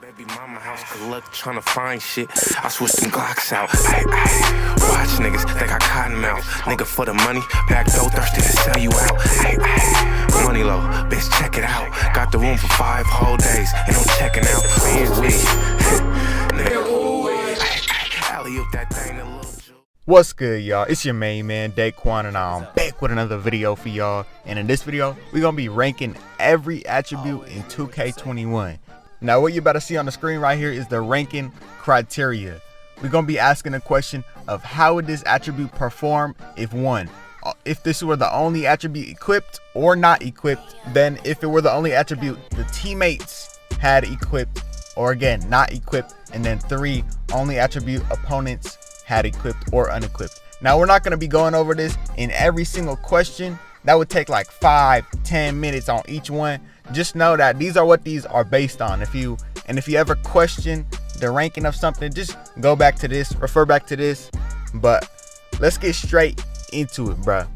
Baby mama house, good luck trying to find shit. I switched them Glocks out. Watch niggas, they got cotton mouth. Nigga for the money, back door thirsty to sell you out. Money low, bitch, check it out. Got the room for 5 whole days, and I'm checking out. LAYUP that thing a little. What's good, y'all? It's your main man Deykwon, and I'm back with another video for y'all. And in this video, we're gonna be ranking every attribute in 2K21. Now, what you about to see on the screen right here is the ranking criteria. We're gonna be asking a question of how would this attribute perform if this were the only attribute equipped or not equipped, then if it were the only attribute the teammates had equipped, or again not equipped, and then 3 only attribute opponents had equipped or unequipped. Now, we're not going to be going over this in every single question. That would take like 5-10 minutes on each one. Just know that these are what these are based on. If you ever question the ranking of something, just go back to this, refer back to this. But let's get straight into it, bruh.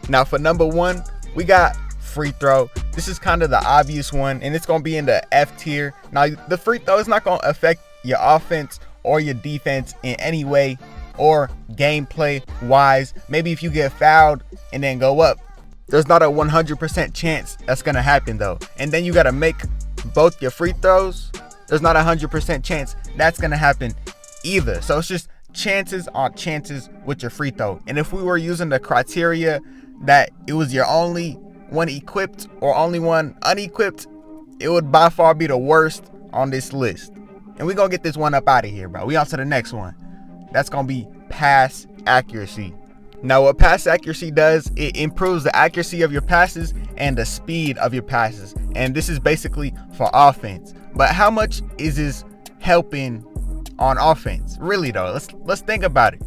Now, for number 1, we got free throw. This is kind of the obvious one, and it's going to be in the F tier. Now, the free throw is not going to affect your offense or your defense in any way, or gameplay wise. Maybe if you get fouled and then go up, there's not a 100% chance that's gonna happen though. And then you gotta make both your free throws. There's not a 100% chance that's gonna happen either. So it's just chances on chances with your free throw. And if we were using the criteria that it was your only one equipped or only one unequipped, it would by far be the worst on this list. And we're gonna get this one up out of here, bro. We on to the next one. That's gonna be pass accuracy. Now, what pass accuracy does, it improves the accuracy of your passes and the speed of your passes. And this is basically for offense. But how much is this helping on offense? Really though, let's think about it.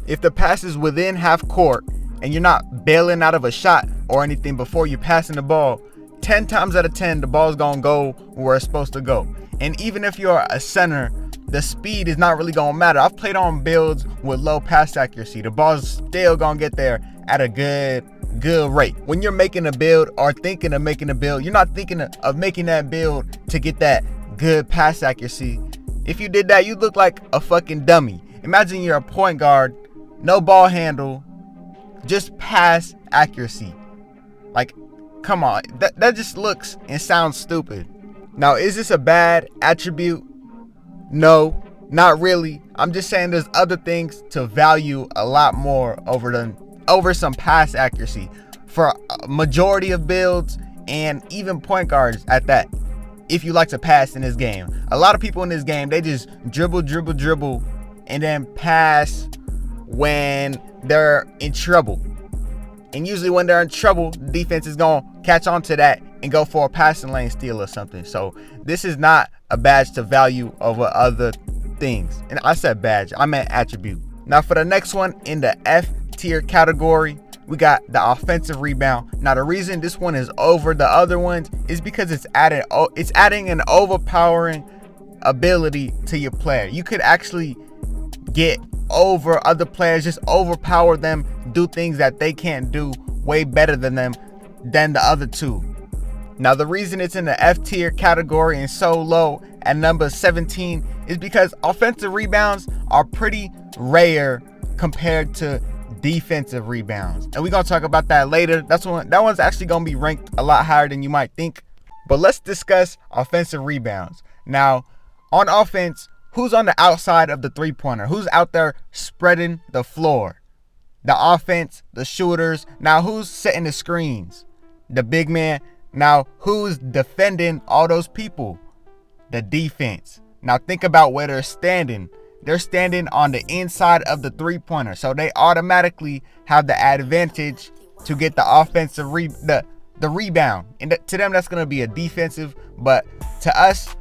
If the pass is within half court and you're not bailing out of a shot or anything before you're passing the ball, 10 times out of 10, the ball's gonna go where it's supposed to go. And even if you're a center, the speed is not really gonna matter. I've played on builds with low pass accuracy. The ball's still gonna get there at a good rate. When you're making a build or thinking of making a build, you're not thinking of making that build to get that good pass accuracy. If you did that, you look like a fucking dummy. Imagine you're a point guard, no ball handle, just pass accuracy. Like, come on, that just looks and sounds stupid. Now, is this a bad attribute? No, not really. I'm just saying there's other things to value a lot more over some pass accuracy for a majority of builds, and even point guards at that. If you like to pass in this game, a lot of people in this game, they just dribble and then pass when they're in trouble. And usually when they're in trouble, the defense is going to catch on to that and go for a passing lane steal or something. So this is not a badge to value over other things. And I said badge, I meant attribute. Now, for the next one in the F tier category, we got the offensive rebound. Now, the reason this one is over the other ones is because it's adding an overpowering ability to your player. You could actually get over other players, just overpower them, do things that they can't do way better than the other two. Now, the reason it's in the F tier category and so low at number 17 is because offensive rebounds are pretty rare compared to defensive rebounds, and we're gonna talk about that later. That one's actually gonna be ranked a lot higher than you might think. But let's discuss offensive rebounds. Now, on offense, who's on the outside of the three-pointer? Who's out there spreading the floor? The offense, the shooters. Now, who's setting the screens? The big man. Now, who's defending all those people? The defense. Now, think about where they're standing. They're standing on the inside of the three-pointer, so they automatically have the advantage to get the offensive the rebound. And to them, that's going to be a defensive, but to us,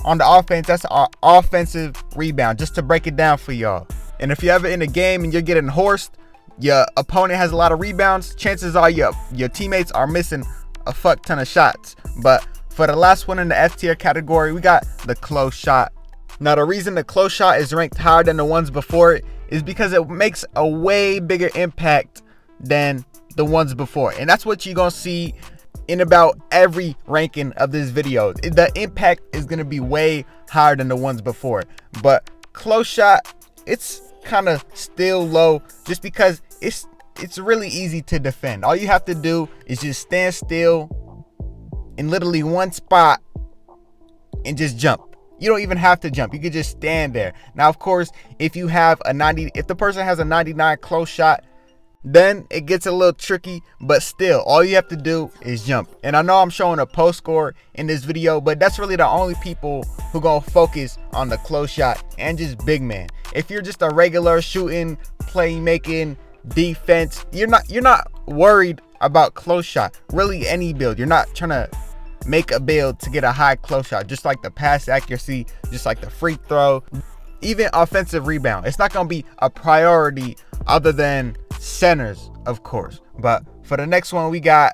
on the offense, that's our offensive rebound, just to break it down for y'all. And if you're ever in a game and you're getting horsed, your opponent has a lot of rebounds, chances are your teammates are missing a fuck ton of shots. But for the last one in the F tier category, we got the close shot. Now, the reason the close shot is ranked higher than the ones before it is because it makes a way bigger impact than the ones before. And that's what you're gonna see in about every ranking of this video. The impact is going to be way higher than the ones before, but close shot, it's kind of still low just because it's really easy to defend. All you have to do is just stand still in literally one spot and just jump. You don't even have to jump. You could just stand there. Now, of course, if the person has a 99 close shot, then it gets a little tricky, but still, all you have to do is jump. And I know I'm showing a post score in this video, but that's really the only people who gonna focus on the close shot and just big man. If you're just a regular shooting, playmaking, defense, you're not worried about close shot. Really, any build, you're not trying to make a build to get a high close shot, just like the pass accuracy, just like the free throw, even offensive rebound. It's not gonna be a priority other than centers, of course. But for the next one, we got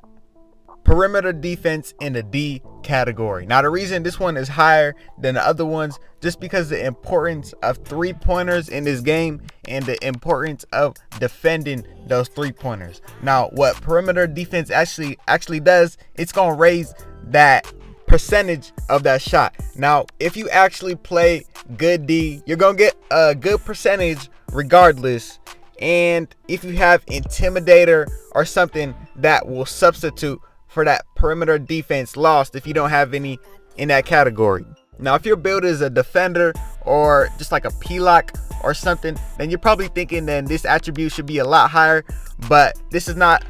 perimeter defense in the D category. Now, the reason this one is higher than the other ones, just because the importance of 3-pointers in this game and the importance of defending those 3-pointers. Now, what perimeter defense actually does, it's gonna raise that percentage of that shot. Now, if you actually play good D, you're gonna get a good percentage regardless. And if you have intimidator or something that will substitute for that perimeter defense lost, if you don't have any in that category. Now, if your build is a defender or just like a P-lock or something, then you're probably thinking then this attribute should be a lot higher, but this is not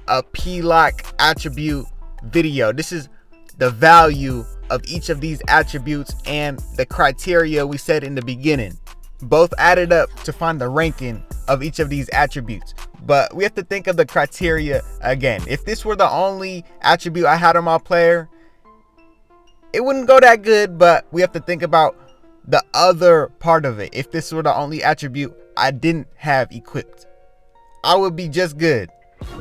a P-lock attribute video. This is the value of each of these attributes and the criteria we said in the beginning, both added up to find the ranking of each of these attributes. But we have to think of the criteria again. If this were the only attribute I had on my player, it wouldn't go that good, but we have to think about the other part of it. If this were the only attribute I didn't have equipped, I would be just good,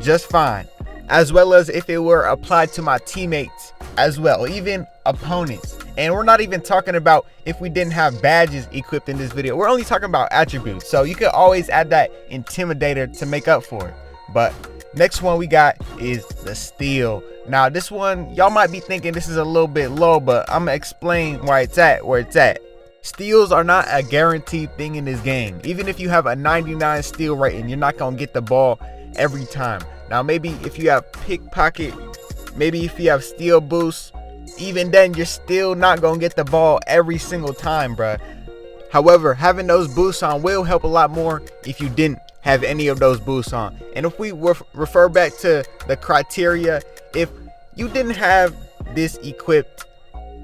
just fine. As well as if it were applied to my teammates as well, even opponents. And we're not even talking about if we didn't have badges equipped in this video. We're only talking about attributes. So you could always add that intimidator to make up for it. But next one we got is the steal. Now, this one, y'all might be thinking this is a little bit low, but I'm gonna explain why it's at where it's at. Steals are not a guaranteed thing in this game. Even if you have a 99 steal rating, you're not gonna get the ball every time. Now, maybe if you have pickpocket, maybe if you have steal boost, even then you're still not gonna get the ball every single time, bruh. However, having those boosts on will help a lot more if you didn't have any of those boosts on. And if we refer back to the criteria, if you didn't have this equipped,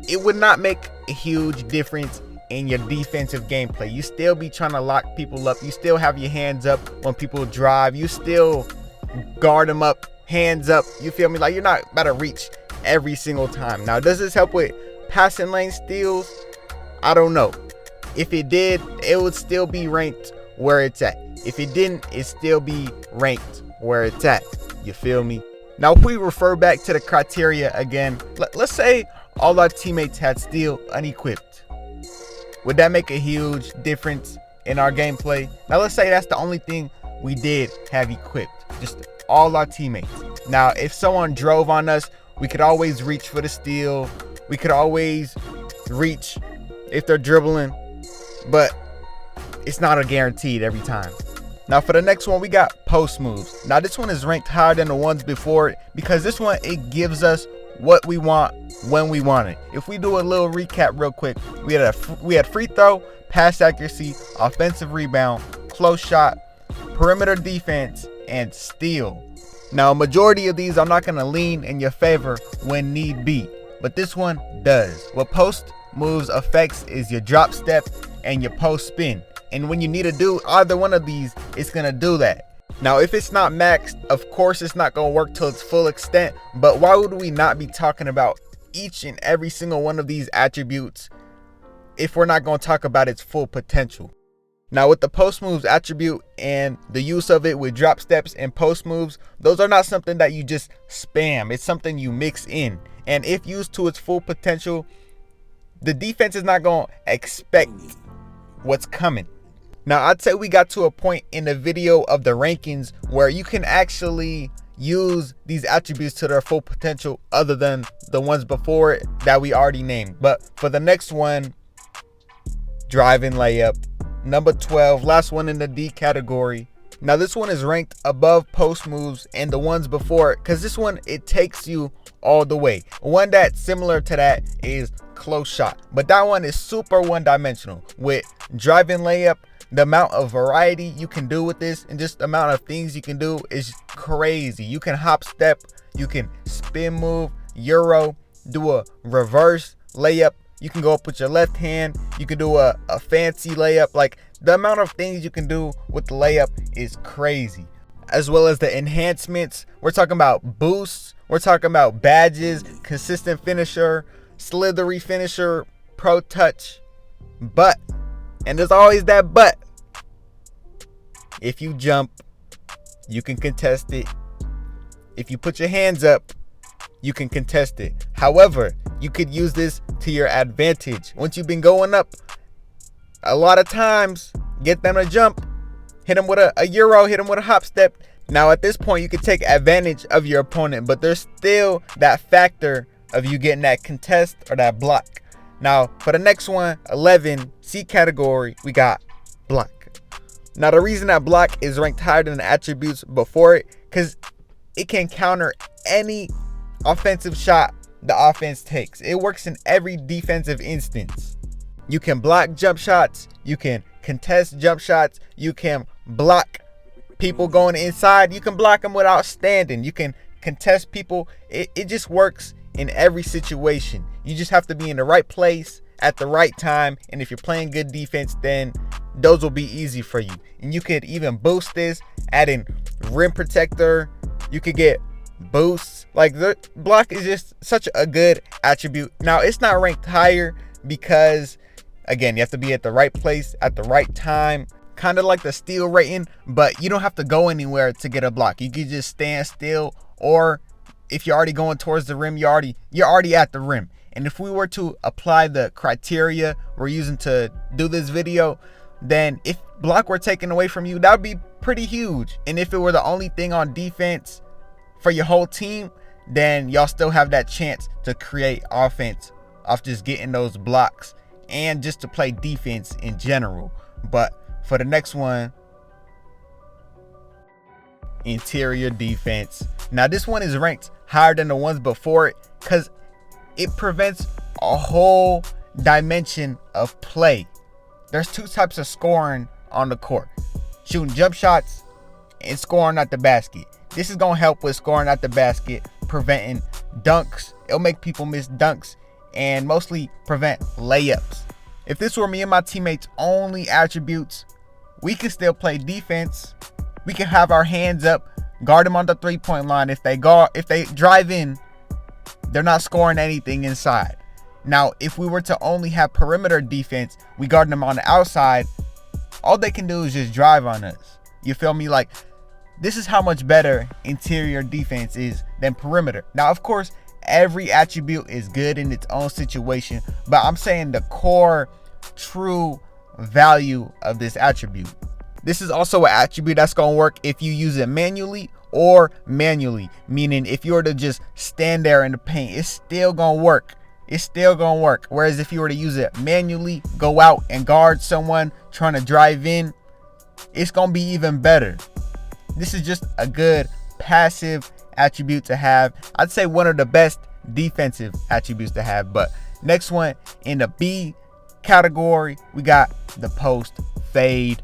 it would not make a huge difference in your defensive gameplay. You still be trying to lock people up. You still have your hands up when people drive. You still guard them up, hands up. You feel me? Like, you're not about to reach every single time. Now, does this help with passing lane steals? I don't know. If it did, it would still be ranked where it's at. If it didn't, it still be ranked where it's at. You feel me? Now, if we refer back to the criteria again, let's say all our teammates had steal unequipped. Would that make a huge difference in our gameplay? Now, let's say that's the only thing we did have equipped, just all our teammates. Now, if someone drove on us, we could always reach for the steal. We could always reach if they're dribbling, but it's not a guaranteed every time. Now, for the next one, we got post moves. Now, this one is ranked higher than the ones before it because this one, it gives us what we want when we want it. If we do a little recap real quick, we had free throw, pass accuracy, offensive rebound, close shot, perimeter defense, and steal. Now, a majority of these are not going to lean in your favor when need be, but this one does. What post moves affects is your drop step and your post spin. And when you need to do either one of these, it's going to do that. Now, if it's not maxed, of course it's not going to work to its full extent, but why would we not be talking about each and every single one of these attributes if we're not going to talk about its full potential? Now, with the post moves attribute and the use of it with drop steps and post moves, those are not something that you just spam. It's something you mix in. And if used to its full potential, the defense is not going to expect what's coming. Now, I'd say we got to a point in the video of the rankings where you can actually use these attributes to their full potential other than the ones before it that we already named. But for the next one, driving layup, number 12, last one in the D category. Now this one is ranked above post moves and the ones before it, because this one, it takes you all the way. One that's similar to that is close shot, but that one is super one-dimensional. With driving layup, the amount of variety you can do with this and just the amount of things you can do is crazy. You can hop step, you can spin move, euro, do a reverse layup, you can go up with your left hand, you can do a fancy layup. Like, the amount of things you can do with the layup is crazy. As well as the enhancements, we're talking about boosts, we're talking about badges, consistent finisher, slithery finisher, pro touch. But, and there's always that but, if you jump, you can contest it. If you put your hands up, you can contest it. However, you could use this to your advantage. Once you've been going up, a lot of times, get them to jump, hit them with a euro, hit them with a hop step. Now at this point, you can take advantage of your opponent, but there's still that factor of you getting that contest or that block. Now for the next one, 11, C category, we got block. Now the reason that block is ranked higher than the attributes before it, because it can counter any offensive shot the offense takes. It works in every defensive instance. You can block jump shots, you can contest jump shots, you can block people going inside, you can block them without standing, you can contest people. It just works in every situation. You just have to be in the right place at the right time, and if you're playing good defense, then those will be easy for you. And you could even boost this, add in rim protector, you could get boosts. Like, the block is just such a good attribute. Now it's not ranked higher because, again, you have to be at the right place at the right time, kind of like the steal rating, but you don't have to go anywhere to get a block. You can just stand still, or if you're already going towards the rim, you're already at the rim. And if we were to apply the criteria we're using to do this video, then if block were taken away from you, that would be pretty huge. And if it were the only thing on defense for your whole team, then y'all still have that chance to create offense off just getting those blocks and just to play defense in general. But for the next one, interior defense. Now this one is ranked higher than the ones before it because it prevents a whole dimension of play. There's two types of scoring on the court: shooting jump shots and scoring at the basket. This is going to help with scoring at the basket, preventing dunks. It'll make people miss dunks and mostly prevent layups. If this were me and my teammates' only attributes, we could still play defense. We can have our hands up, guard them on the three-point line. If they drive in, they're not scoring anything inside. Now, if we were to only have perimeter defense, we guard them on the outside, all they can do is just drive on us. You feel me? Like, this is how much better interior defense is than perimeter. Now, of course, every attribute is good in its own situation, but I'm saying the core true value of this attribute. This is also an attribute that's going to work if you use it manually or manually, meaning if you were to just stand there in the paint, it's still going to work. It's still going to work. Whereas if you were to use it manually, go out and guard someone trying to drive in, it's going to be even better. This is just a good passive attribute to have. I'd say one of the best defensive attributes to have. But next one in the B category, we got the post fade.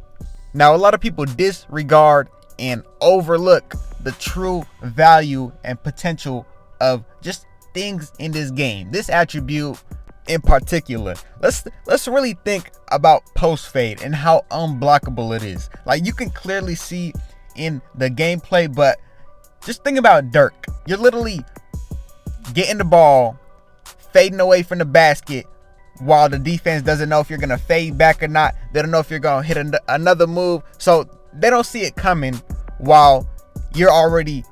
Now, a lot of people disregard and overlook the true value and potential of just things in this game. This attribute in particular, let's really think about post fade and how unblockable it is. Like, you can clearly see in the gameplay, but just think about Dirk. You're literally getting the ball, fading away from the basket, while the defense doesn't know if you're gonna fade back or not. They don't know if you're gonna hit another move, so they don't see it coming, while you're already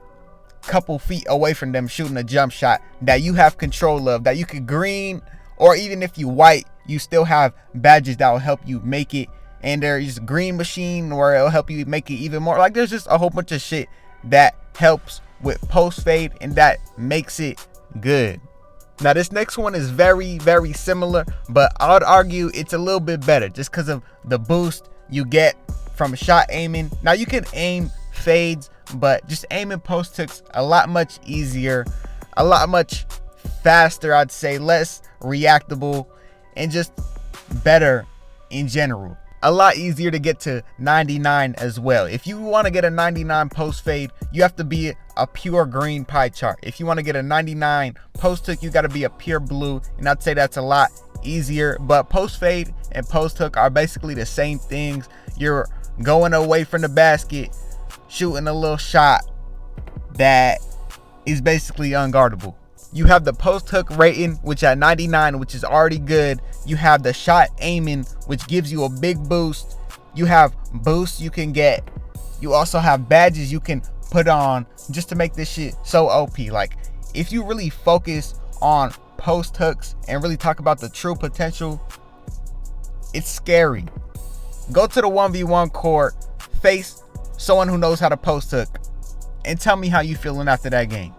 a couple feet away from them shooting a jump shot that you have control of, that you could green, or even if you white, you still have badges that will help you make it. And there's green machine where it'll help you make it even more. Like, there's just a whole bunch of shit that helps with post fade, and that makes it good. Now this next one is very, very similar, but I would argue it's a little bit better just because of the boost you get from shot aiming. Now you can aim fades, but just aiming post hooks a lot much easier, a lot much faster, I'd say, less reactable, and just better in general. A lot easier to get to 99 as well. If you want to get a 99 post fade, you have to be a pure green pie chart. If you want to get a 99 post hook, you got to be a pure blue, and I'd say that's a lot easier. But post fade and post hook are basically the same things. You're going away from the basket, shooting a little shot that is basically unguardable. You have the post hook rating, which at 99, which is already good. You have the shot aiming, which gives you a big boost. You have boosts you can get. You also have badges you can put on just to make this shit so OP. Like, if you really focus on post hooks and really talk about the true potential, it's scary. Go to the 1v1 court, face someone who knows how to post hook, and tell me how you feeling after that game.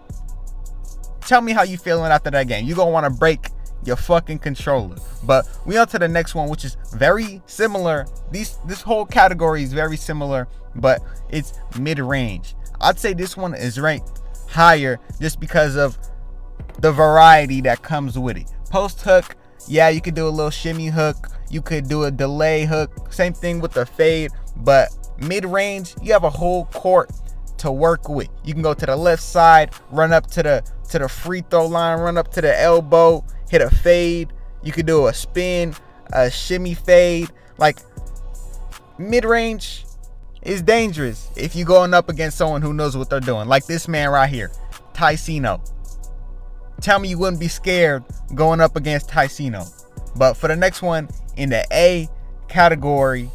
Tell me how you feeling after that game. You're gonna want to break your fucking controller. But we on to the next one, which is very similar. This whole category is very similar, but it's mid-range. I'd say this one is ranked higher just because of the variety that comes with it. Post hook, yeah, you could do a little shimmy hook, you could do a delay hook, same thing with the fade. But mid-range, you have a whole court to work with. You can go to the left side, run up to the free throw line, run up to the elbow, hit a fade. You could do a spin, a shimmy fade. Like, mid-range is dangerous if you're going up against someone who knows what they're doing, like this man right here, Tyceno. Tell me you wouldn't be scared going up against Tyceno. But for the next one in the A category,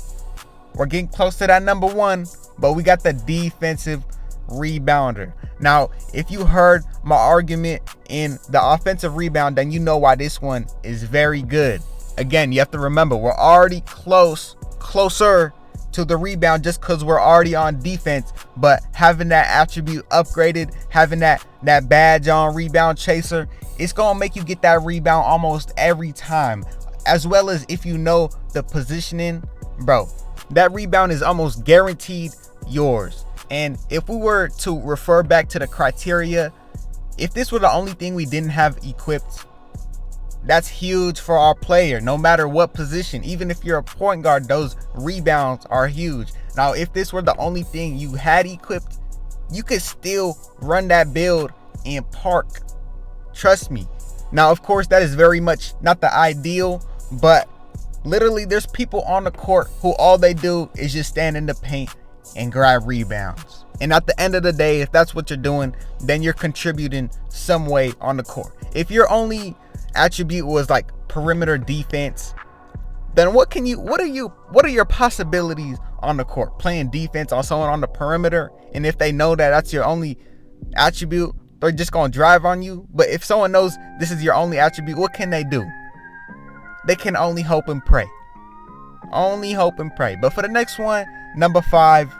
we're getting close to that number one, but we got the defensive rebounder. Now, if you heard my argument in the offensive rebound, then you know why this one is very good. Again, you have to remember, we're already closer to the rebound just because we're already on defense, but having that attribute upgraded, having that badge on rebound chaser, it's gonna make you get that rebound almost every time. As well as if you know the positioning, bro, that rebound is almost guaranteed yours. And if we were to refer back to the criteria, if this were the only thing we didn't have equipped, that's huge for our player, no matter what position. Even if you're a point guard, those rebounds are huge. Now, if this were the only thing you had equipped, you could still run that build and park. Trust me. Now, of course, that is very much not the ideal, but literally there's people on the court who all they do is just stand in the paint and grab rebounds. And at the end of the day, if that's what you're doing, then you're contributing some way on the court. If your only attribute was like perimeter defense, then what are your possibilities on the court? Playing defense on someone on the perimeter, and if they know that that's your only attribute, they're just gonna drive on you. But if someone knows this is your only attribute, what can they do? They can only hope and pray. Only hope and pray. But for the next one, number 5,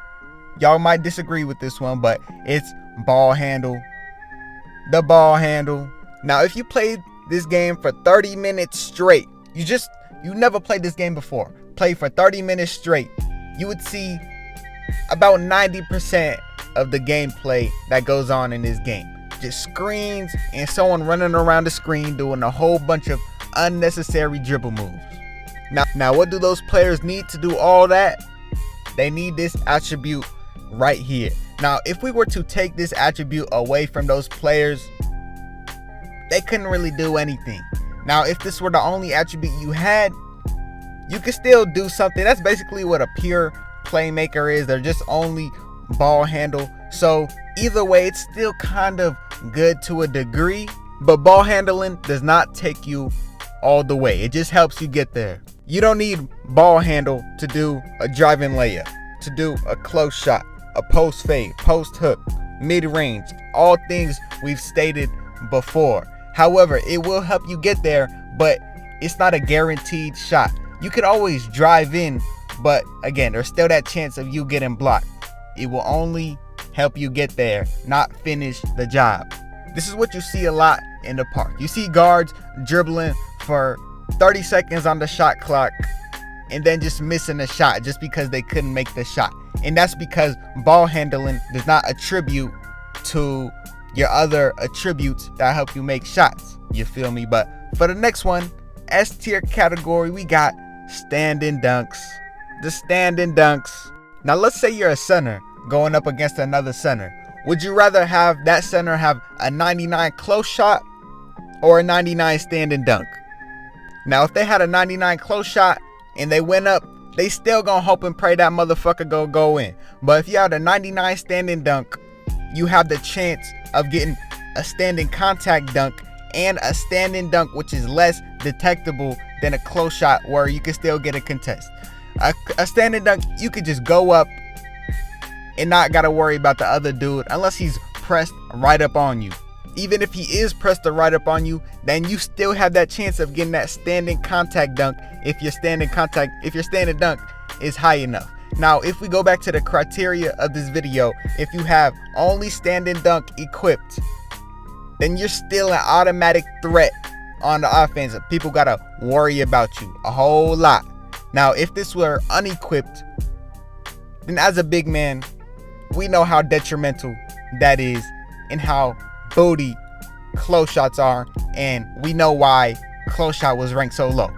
y'all might disagree with this one, but it's ball handle. The ball handle. Now, if you played this game for 30 minutes straight, you never played this game before, play for 30 minutes straight, you would see about 90% of the gameplay that goes on in this game. Just screens and someone running around the screen doing a whole bunch of unnecessary dribble moves. Now what do those players need to do all that? They need this attribute right here. Now, if we were to take this attribute away from those players, they couldn't really do anything. Now, if this were the only attribute you had, you could still do something. That's basically what a pure playmaker is. They're just only ball handle. So either way, it's still kind of good to a degree, but ball handling does not take you all the way. It just helps you get there. You don't need ball handle to do a driving layup, to do a close shot, a post fade, post hook, mid-range, all things we've stated before. However, it will help you get there, but it's not a guaranteed shot. You could always drive in, but again, there's still that chance of you getting blocked. It will only help you get there, not finish the job. This is what you see a lot in the park. You see guards dribbling for 30 seconds on the shot clock and then just missing the shot just because they couldn't make the shot. And that's because ball handling does not attribute to your other attributes that help you make shots. You feel me? But for the next one, S tier category, we got standing dunks. The standing dunks. Now let's say you're a center going up against another center. Would you rather have that center have a 99 close shot or a 99 standing dunk? Now if they had a 99 close shot and they went up, they still gonna hope and pray that motherfucker go in. But if you have a 99 standing dunk, you have the chance of getting a standing contact dunk and a standing dunk, which is less detectable than a close shot where you can still get a contest. A standing dunk, you could just go up and not gotta worry about the other dude unless he's pressed right up on you. Even if he is pressed right up on you, then you still have that chance of getting that standing contact dunk if your standing dunk is high enough. Now, if we go back to the criteria of this video, if you have only standing dunk equipped, then you're still an automatic threat on the offense. People gotta worry about you a whole lot. Now, if this were unequipped, then as a big man, we know how detrimental that is and how booty close shots are, and we know why close shot was ranked so low.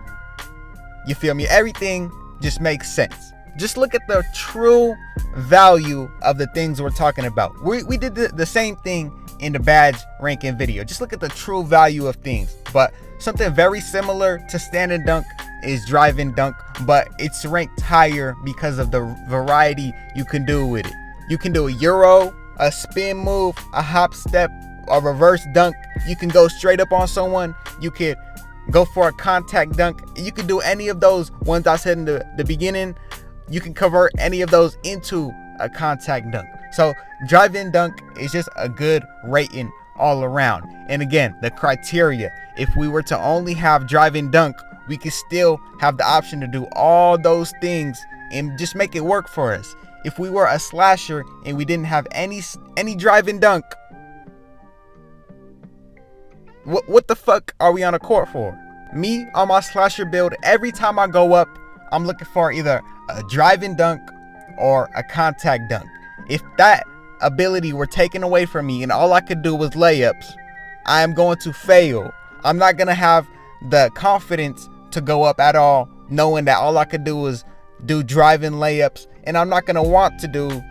You feel me? Everything just makes sense. Just look at the true value of the things we're talking about. We did the same thing in the badge ranking video. Just look at the true value of things. But something very similar to standing dunk is driving dunk, but it's ranked higher because of the variety you can do with it. You can do a euro, a spin move, a hop step, a reverse dunk. You can go straight up on someone. You could go for a contact dunk. You can do any of those ones I said in the beginning. You can convert any of those into a contact dunk. So drive-in dunk is just a good rating all around. And again, the criteria, if we were to only have drive-in dunk, we could still have the option to do all those things and just make it work for us. If we were a slasher and we didn't have any drive-in dunk, what the fuck are we on a court for? Me, on my slasher build, every time I go up, I'm looking for either a drive-in dunk or a contact dunk. If that ability were taken away from me and all I could do was layups, I am going to fail. I'm not going to have the confidence to go up at all, knowing that all I could do was do drive-in layups, and I'm not going to want to do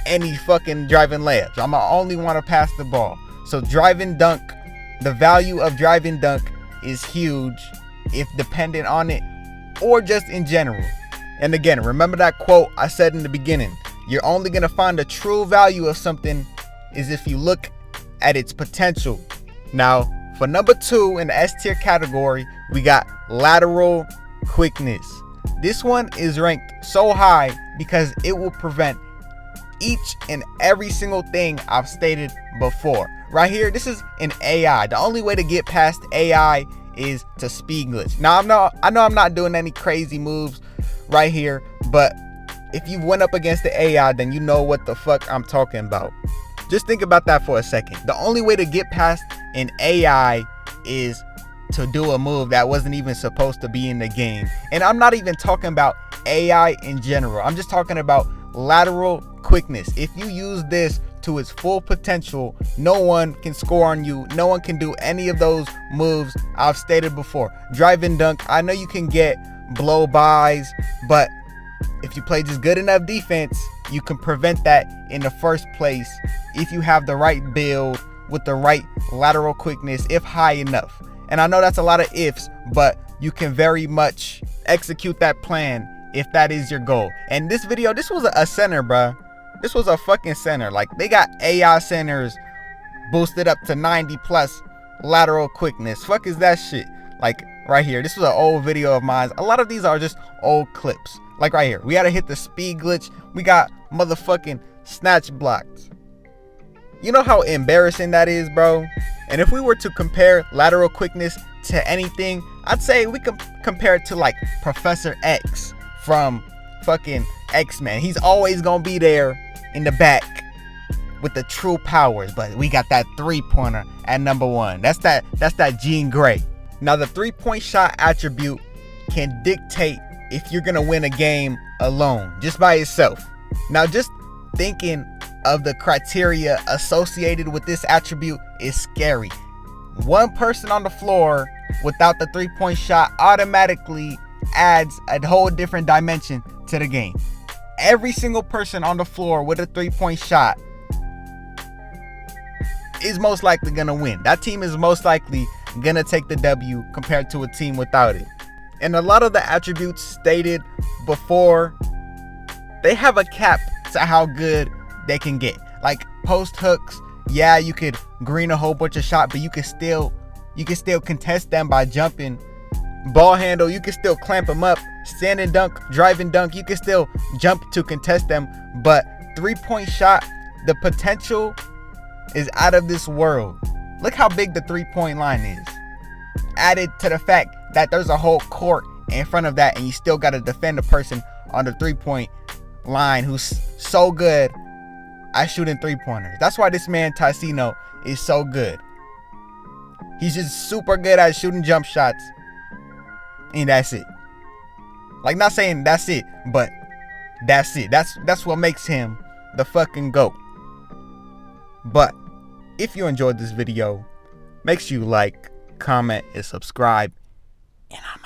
any fucking drive-in layups. I'm going to only want to pass the ball. So drive-in dunk, the value of drive-in dunk is huge if dependent on it or just in general. And again, remember that quote I said in the beginning. You're only going to find the true value of something is if you look at its potential. Now, for number 2 in the S tier category, we got lateral quickness. This one is ranked so high because it will prevent each and every single thing I've stated before. Right here, this is an AI. The only way to get past AI is to speed glitch. Now, I know I'm not doing any crazy moves right here, but if you went up against the AI, then you know what the fuck I'm talking about. Just think about that for a second. The only way to get past an AI is to do a move that wasn't even supposed to be in the game. And I'm not even talking about AI in general. I'm just talking about lateral quickness. If you use this to its full potential, no one can score on you. No one can do any of those moves I've stated before. Drive-in dunk, I know you can get blow-bys, but if you play just good enough defense, you can prevent that in the first place if you have the right build with the right lateral quickness, if high enough. And I know that's a lot of ifs, but you can very much execute that plan if that is your goal. And this video, this was a center, bruh. This was a fucking center. Like, they got AI centers boosted up to 90 plus lateral quickness. Fuck is that shit? Like, right here, this was an old video of mine. A lot of these are just old clips. Like right here, we gotta hit the speed glitch. We got motherfucking snatch blocked. You know how embarrassing that is, bro? And if we were to compare lateral quickness to anything, I'd say we could compare it to like Professor X from fucking X-Men. He's always gonna be there in the back with the true powers, but we got that 3-pointer at number 1. That's that Jean Grey. Now the 3-point shot attribute can dictate if you're gonna win a game alone, just by itself. Now just thinking of the criteria associated with this attribute is scary. One person on the floor without the 3-point shot automatically adds a whole different dimension to the game. Every single person on the floor with a 3-point shot is most likely gonna win. That team is most likely gonna take the W compared to a team without it. And a lot of the attributes stated before, they have a cap to how good they can get. Like post hooks, yeah, you could green a whole bunch of shots, but you can still contest them by jumping. Ball handle, you can still clamp them up. Stand and dunk, drive and dunk, you can still jump to contest them. But 3-point shot, the potential is out of this world. Look how big the 3-point line is. Added to the fact that there's a whole court in front of that, and you still got to defend a person on the 3-point line who's so good at shooting 3-pointers. That's why this man Tyceno is so good. He's just super good at shooting jump shots, and that's it. Like, not saying that's it, but that's it. That's what makes him the fucking GOAT. But if you enjoyed this video, make sure you like, comment, and subscribe, and I'm